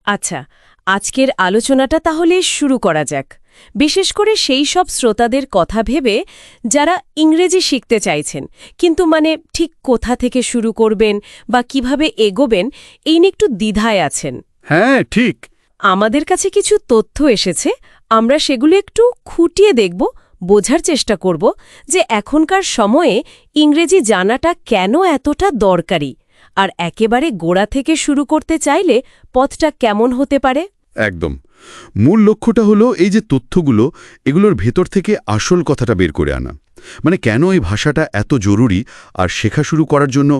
আচ্ছা, আজকের আলোচনাটা তাহলে শুরু করা যাক, বিশেষ করে সেই সব শ্রোতাদের কথা ভেবে যারা ইংরেজি শিখতে চাইছেন, কিন্তু ঠিক কোথা থেকে শুরু করবেন বা কিভাবে এগোবেন এই নিয়ে একটু দ্বিধায় আছেন। হ্যাঁ, ঠিক। আমাদের কাছে কিছু তথ্য এসেছে, আমরা সেগুলো একটু খুঁটিয়ে দেখব, বোঝার চেষ্টা করব যে এখনকার সময়ে ইংরেজি জানাটা কেন এতটা দরকারি, আর একেবারে গোড়া থেকে শুরু করতে চাইলে পথটা কেমন হতে পারে। একদম। মূল লক্ষ্যটা হলো এই যে তথ্যগুলো, এগুলোর ভেতর থেকে আসল কথাটা বের করে আনা। কেন এই ভাষাটা এত জরুরি, আর শেখা শুরু করার জন্য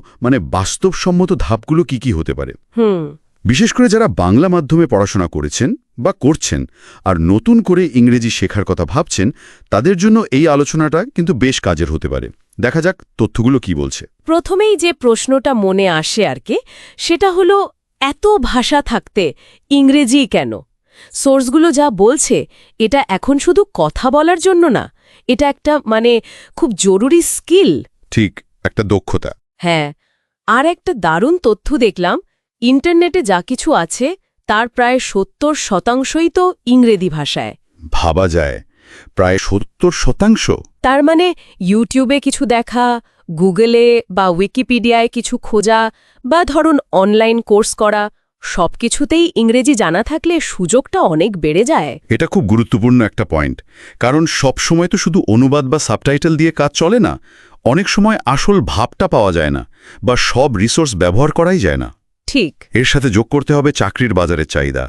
বাস্তবসম্মত ধাপগুলো কি হতে পারে। বিশেষ করে যারা বাংলা মাধ্যমে পড়াশোনা করেছেন বা করছেন আর নতুন করে ইংরেজি শেখার কথা ভাবছেন, তাদের জন্য এই আলোচনাটা কিন্তু বেশ কাজের হতে পারে। দেখা যাক তথ্যগুলো কি বলছে। প্রথমেই যে প্রশ্নটা মনে আসে সেটা হলো, এত ভাষা থাকতে ইংরেজি কেন? সোর্সগুলো যা বলছে এটা এখন শুধু কথা বলার জন্য না, এটা একটা খুব জরুরি স্কিল। ঠিক, একটা দক্ষতা। হ্যাঁ, আর একটা দারুণ তথ্য দেখলাম, ইন্টারনেটে যা কিছু আছে তার প্রায় ৭০% তো ইংরেজি ভাষায়। ভাবা যায়, প্রায় ৭০%। তার ইউটিউবে কিছু দেখা, গুগলে বা উইকিপিডিয়ায় কিছু খোঁজা, বা ধরুন অনলাইন কোর্স করা, সবকিছুতেই ইংরেজি জানা থাকলে সুযোগটা অনেক বেড়ে যায়। এটা খুব গুরুত্বপূর্ণ একটা পয়েন্ট, কারণ সব সময় তো শুধু অনুবাদ বা সাবটাইটেল দিয়ে কাজ চলে না। অনেক সময় আসল ভাবটা পাওয়া যায় না, বা সব রিসোর্স ব্যবহার করাই যায় না। ঠিক। এর সাথে যোগ করতে হবে চাকরির বাজারের চাহিদা।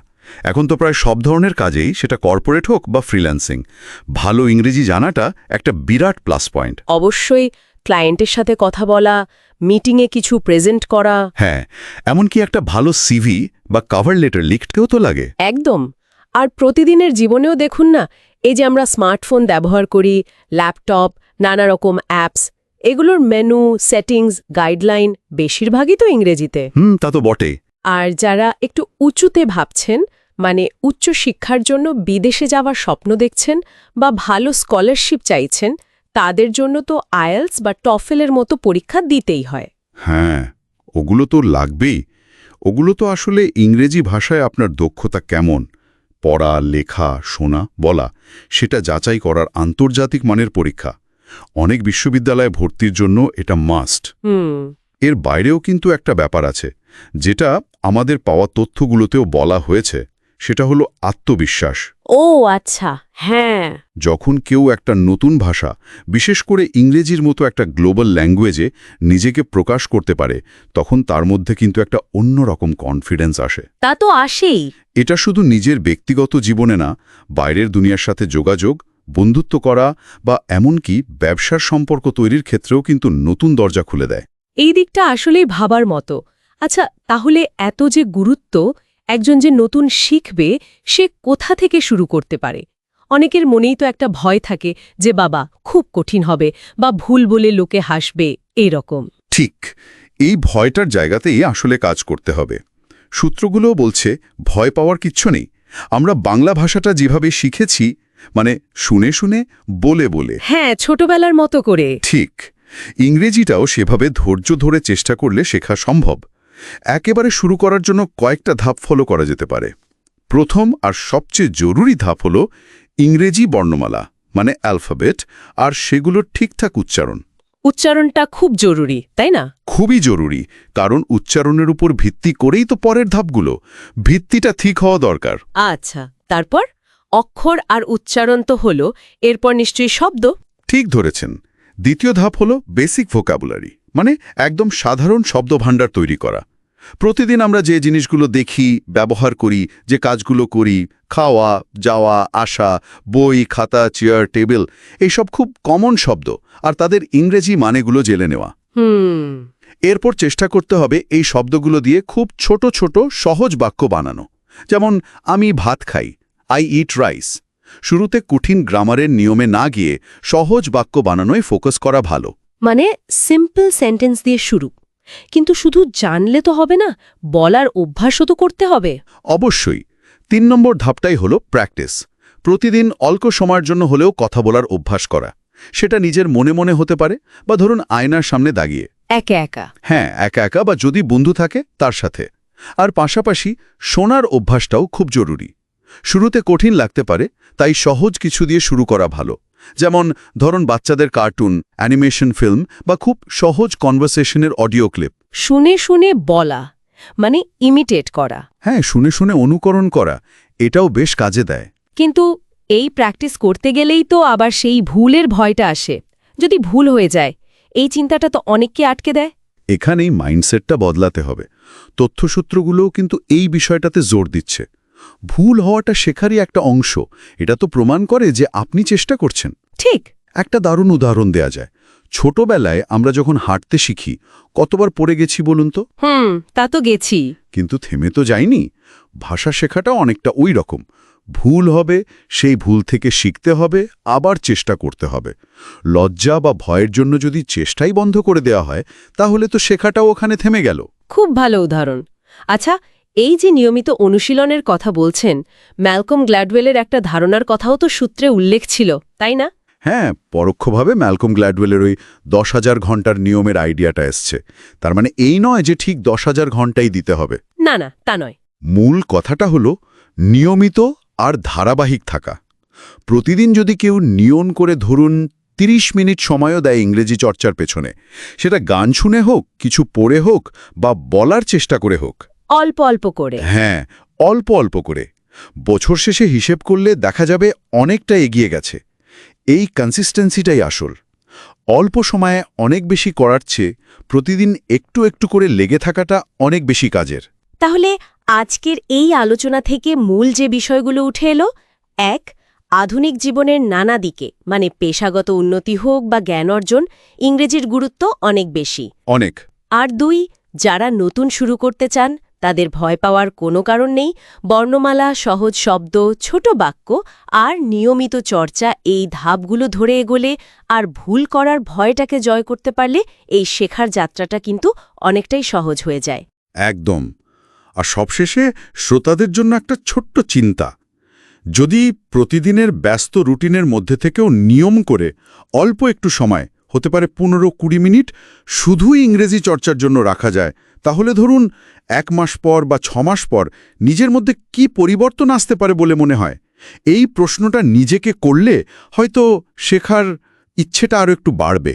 এখন তো প্রায় সব ধরনের কাজেই, সেটা কর্পোরেট হোক বা ফ্রিল্যান্সিং, ভালো ইংরেজি জানাটা একটা বিরাট প্লাস পয়েন্ট। অবশ্যই ক্লায়েন্টের সাথে কথা বলা, মিটিংয়ে কিছু প্রেজেন্ট করা। হ্যাঁ, এমনকি একটা ভালো সিভি বা কভার লেটার লিখতেও তো লাগে। একদম। আর প্রতিদিনের জীবনেও দেখুন না, এই যে আমরা স্মার্টফোন ব্যবহার করি, ল্যাপটপ, নানা রকম অ্যাপস, এগুলোর মেনু, সেটিংস, গাইডলাইন বেশিরভাগই তো ইংরেজিতে। তা তো বটে। আর যারা একটু উঁচুতে ভাবছেন, উচ্চ শিক্ষার জন্য বিদেশে যাওয়ার স্বপ্ন দেখছেন বা ভালো স্কলারশিপ চাইছেন, তাদের জন্য তো আইএলটিএস বা টফেলের মতো পরীক্ষা দিতেই হয়। হ্যাঁ, ওগুলো তো লাগবেই। ওগুলো তো আসলে ইংরেজি ভাষায় আপনার দক্ষতা কেমন, পড়া, লেখা, শোনা, বলা, সেটা যাচাই করার আন্তর্জাতিক মানের পরীক্ষা। অনেক বিশ্ববিদ্যালয়ে ভর্তির জন্য এটা মাস্ট। এর বাইরেও কিন্তু একটা ব্যাপার আছে, যেটা আমাদের পাওয়া তথ্যগুলোতেও বলা হয়েছে, সেটা হলো আত্মবিশ্বাস। ও আচ্ছা, হ্যাঁ। যখন কেউ একটা নতুন ভাষা, বিশেষ করে ইংরেজির মতো একটা গ্লোবাল ল্যাঙ্গুয়েজে নিজেকে প্রকাশ করতে পারে, তখন তার মধ্যে কিন্তু একটা অন্যরকম কনফিডেন্স আসে। তা তো আসেই। এটা শুধু নিজের ব্যক্তিগত জীবনে না, বাইরের দুনিয়ার সাথে যোগাযোগ, বন্ধুত্ব করা বা এমনকি ব্যবসার সম্পর্ক তৈরির ক্ষেত্রেও কিন্তু নতুন দরজা খুলে দেয়। এই দিকটা আসলেই ভাবার মতো। আচ্ছা, তাহলে এত যে গুরুত্ব, একজন যে নতুন শিখবে সে কোথা থেকে শুরু করতে পারে? অনেকের মনেই তো একটা ভয় থাকে যে বাবা খুব কঠিন হবে, বা ভুল বলে লোকে হাসবে, এরকম। ঠিক, এই ভয়টার জায়গাতেই আসলে কাজ করতে হবে। সূত্রগুলোও বলছে ভয় পাওয়ার কিচ্ছু নেই। আমরা বাংলা ভাষাটা যেভাবে শিখেছি, শুনে শুনে, বলে বলে, হ্যাঁ, ছোটবেলার মতো করে। ঠিক, ইংরেজিটাও সেভাবে ধৈর্য ধরে চেষ্টা করলে শেখা সম্ভব। একেবারে শুরু করার জন্য কয়েকটা ধাপ ফলো করা যেতে পারে। প্রথম আর সবচেয়ে জরুরি ধাপ হলো ইংরেজি বর্ণমালা, অ্যালফাবেট, আর সেগুলোর ঠিকঠাক উচ্চারণ। উচ্চারণটা খুব জরুরি, তাই না? খুবই জরুরি, কারণ উচ্চারণের উপর ভিত্তি করেই তো পরের ধাপগুলো। ভিত্তিটা ঠিক হওয়া দরকার। আচ্ছা, তারপর অক্ষর আর উচ্চারণ তো হলো, এরপর নিশ্চয়ই শব্দ। ঠিক ধরেছেন। দ্বিতীয় ধাপ হলো বেসিক ভোকাবুলারি, একদম সাধারণ শব্দভাণ্ডার তৈরি করা। প্রতিদিন আমরা যে জিনিসগুলো দেখি, ব্যবহার করি, যে কাজগুলো করি, খাওয়া, যাওয়া, আসা, বই, খাতা, চেয়ার, টেবিল, এইসব খুব কমন শব্দ, আর তাদের ইংরেজি মানেগুলো জেনে নেওয়া। এরপর চেষ্টা করতে হবে এই শব্দগুলো দিয়ে খুব ছোট ছোট সহজ বাক্য বানানো। যেমন, আমি ভাত খাই, আই ইট রাইস। শুরুতে কঠিন গ্রামারের নিয়মে না গিয়ে সহজ বাক্য বানানোয় ফোকাস করা ভালো। সিম্পল সেন্টেন্স দিয়ে শুরু। কিন্তু শুধু জানলে তো হবে না, বলার অভ্যাসও তো করতে হবে। অবশ্যই। ৩ নম্বর ধাপটাই হলো প্র্যাকটিস। প্রতিদিন অল্প সময়ের জন্য হলেও কথা বলার অভ্যাস করা। সেটা নিজের মনে মনে হতে পারে, বা ধরুন আয়নার সামনে দাঁড়িয়ে। একা একা? হ্যাঁ, একা একা, বা যদি বন্ধু থাকে তার সাথে। আর পাশাপাশি শোনার অভ্যাসটাও খুব জরুরি। শুরুতে কঠিন লাগতে পারে, তাই সহজ কিছু দিয়ে শুরু করা ভালো। যেমন ধরুন বাচ্চাদের কার্টুন, অ্যানিমেশন ফিল্ম বা খুব সহজ কনভারসেশনের অডিও ক্লিপ। শুনে শুনে বলা মানে ইমিটেট করা। হ্যাঁ, শুনে শুনে অনুকরণ করা, এটাও বেশ কাজে দেয়। কিন্তু এই প্র্যাকটিস করতে গেলেই তো আবার সেই ভুলের ভয়টা আসে। যদি ভুল হয়ে যায়, এই চিন্তাটা তো অনেককে আটকে দেয়। এখানেই মাইন্ডসেটটা বদলাতে হবে। তথ্যসূত্রগুলোও কিন্তু এই বিষয়টাতে জোর দিচ্ছে। ভুল হওয়াটা শেখারই একটা অংশ, এটা তো প্রমাণ করে যে আপনি চেষ্টা করছেন। ঠিক। একটা দারুণ উদাহরণ দেয়া যায়। ছোটবেলায় আমরা যখন হাঁটতে শিখি, কতবার পড়ে গেছি বলুন তো? তা তো গেছি। কিন্তু থেমে তো যাইনি। ভাষা শেখাটা অনেকটা ওই রকম। ভুল হবে, সেই ভুল থেকে শিখতে হবে, আবার চেষ্টা করতে হবে। লজ্জা বা ভয়ের জন্য যদি চেষ্টাই বন্ধ করে দেওয়া হয়, তাহলে তো শেখাটাও ওখানে থেমে গেল। খুব ভালো উদাহরণ। আচ্ছা, এই যে নিয়মিত অনুশীলনের কথা বলছেন, ম্যালকম গ্ল্যাডওয়েলের একটা ধারণার কথাও তো সূত্রে উল্লেখ ছিল, তাই না? হ্যাঁ, পরোক্ষভাবে ম্যালকম গ্ল্যাডওয়েলের ওই 10,000 ঘন্টার নিয়মের আইডিয়াটা এসছে। তার মানে এই নয় যে ঠিক 10,000 ঘন্টাই দিতে হবে। না না, তা নয়। মূল কথাটা হলো নিয়মিত আর ধারাবাহিক থাকা। প্রতিদিন যদি কেউ নিয়ম করে ধরুন 30 মিনিট সময়ও দেয় ইংরেজি চর্চার পেছনে, সেটা গান শুনে হোক, কিছু পড়ে হোক বা বলার চেষ্টা করে হোক। অল্প অল্প করে। হ্যাঁ, অল্প অল্প করে। বছর শেষে হিসেব করলে দেখা যাবে অনেকটা এগিয়ে গেছে। এই কনসিস্টেন্সিটাই আসল। অল্প সময়ে অনেক বেশি করার চেয়ে প্রতিদিন একটু একটু করে লেগে থাকাটা অনেক বেশি কাজের। তাহলে আজকের এই আলোচনা থেকে মূল যে বিষয়গুলো উঠে এলো: ১. আধুনিক জীবনের নানা দিকে মানে পেশাগত উন্নতি হোক বা জ্ঞান অর্জন, ইংরেজির গুরুত্ব অনেক বেশি। অনেক। আর ২. যারা নতুন শুরু করতে চান তাদের ভয় পাওয়ার কোনো কারণ নেই। বর্ণমালা, সহজ শব্দ, ছোট বাক্য আর নিয়মিত চর্চা, এই ধাপগুলো ধরে এগোলে আর ভুল করার ভয়টাকে জয় করতে পারলে এই শেখার যাত্রাটা কিন্তু অনেকটাই সহজ হয়ে যায়। একদম। আর সবশেষে শ্রোতাদের জন্য একটা ছোট্ট চিন্তা। যদি প্রতিদিনের ব্যস্ত রুটিনের মধ্যে থেকেও নিয়ম করে অল্প একটু সময়, হতে পারে 15-20 মিনিট, শুধু ইংরেজি চর্চার জন্য রাখা যায়, তাহলে ধরুন 1 মাস পর বা 6 মাস পর নিজের মধ্যে কি পরিবর্তন আসতে পারে বলে মনে হয়? এই প্রশ্নটা নিজেকে করলে হয়তো শেখার ইচ্ছেটা আরও একটু বাড়বে।